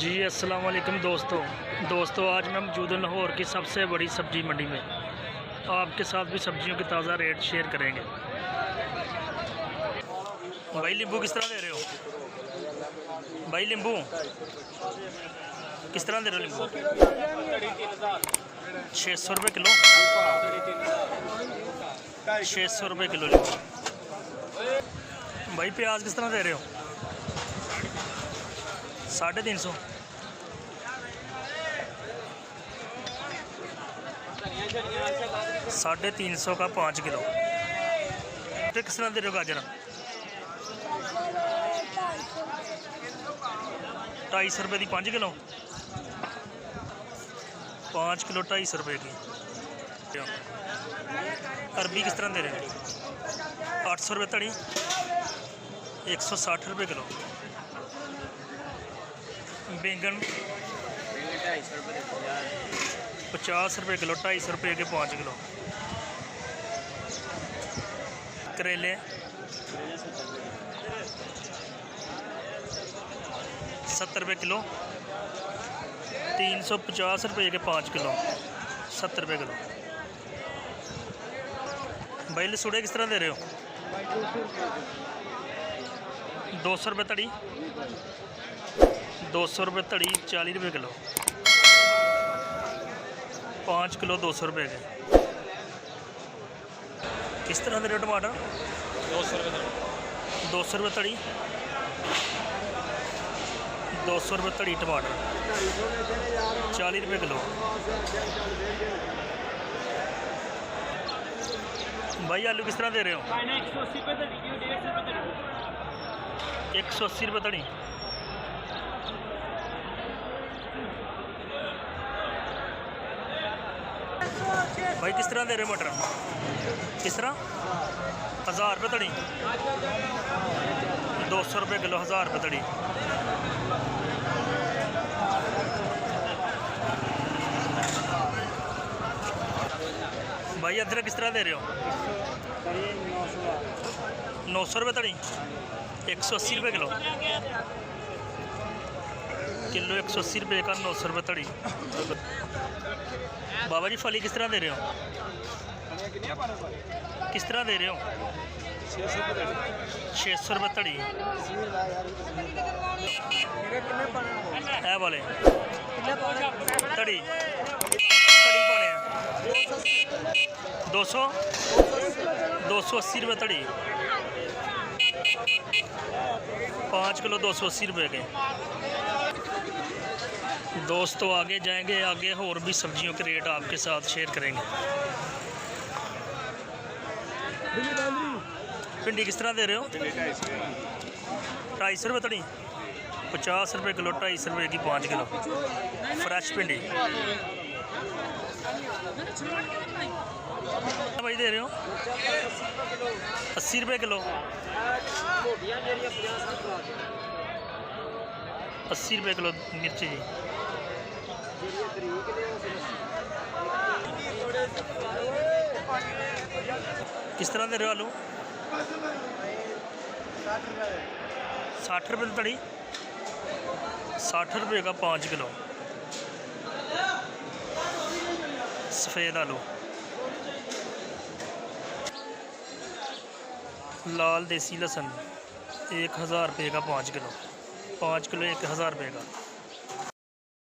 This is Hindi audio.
जी अस्सलाम वालेकुम दोस्तों आज मैं मौजूद हूँ लाहौर की सबसे बड़ी सब्ज़ी मंडी में। आपके साथ भी सब्जियों के ताज़ा रेट शेयर करेंगे। भाई नींबू किस तरह दे रहे हो? भाई नींबू किस तरह दे रहे हो? नींबू 600 रुपये किलो। 600 रुपये किलो नींबू। भाई प्याज किस तरह दे रहे हो? 350। 350 का 5 किलो। फिर किस तरह दे रहे हो गाजर? 250 रुपये की 5 किलो। 5 किलो 250 रुपये की। अरबी किस तरह दे रहे हैं? 800 रुपये तड़ी। 160 रुपये किलो। बैंगन 50 रुपये किलो। 250 रुपये के 5 किलो। करेले 70 रुपये किलो। 350 रुपये के 5 किलो। 70 रुपये किलो। भाई लसूड़े किस तरह दे रहे हो? 200 रुपये तड़ी। 200 रुपये तड़ी। 40 रुपये किलो। 5 किलो 200 रुपये के। किस तरह दे रहे हो टमाटर? 200 रुपये। 200 रुपये तड़ी। 200 रुपये तड़ी टमाटर। 40 रुपये किलो। भाई आलू किस तरह दे रहे हो? 180 रुपये तड़ी। भाई किस तरह दे रहे हो मटर? किस तरह? 1000 रुपये तड़ी। 200 रुपये किलो। 1000 रुपये तड़ी। भाई अदरक किस तरह दे रहे हो? 900 रुपये तड़ी। 180 रुपये किलो। 180 रुपये का 900 रुपये तड़ी। बाबा जी फली किस तरह दे रहे हो? किस तरह दे रहे हो? 600 रुपये तड़ी। है वाले तड़ी तड़ी पाने 280 रुपये तड़ी। 5 किलो 280 रुपये के। दोस्तों आगे जाएंगे, आगे और भी सब्जियों के रेट आपके साथ शेयर करेंगे। भिंडी किस तरह दे रहे हो? 250 रुपये तड़ी। 50 रुपये किलो। 250 रुपये की 5 किलो फ्रेश भिंडी। भाई दे रहे हो 80 रुपये किलो। 80 रुपये किलो मिर्ची जी। किस तरह दे रहे हो आलू? 60 रुपये तड़ी। 60 रुपये का 5 किलो सफ़ेद आलू। लाल देसी लहसुन 1000 रुपये का 5 किलो। 5 किलो 1000 रुपये का।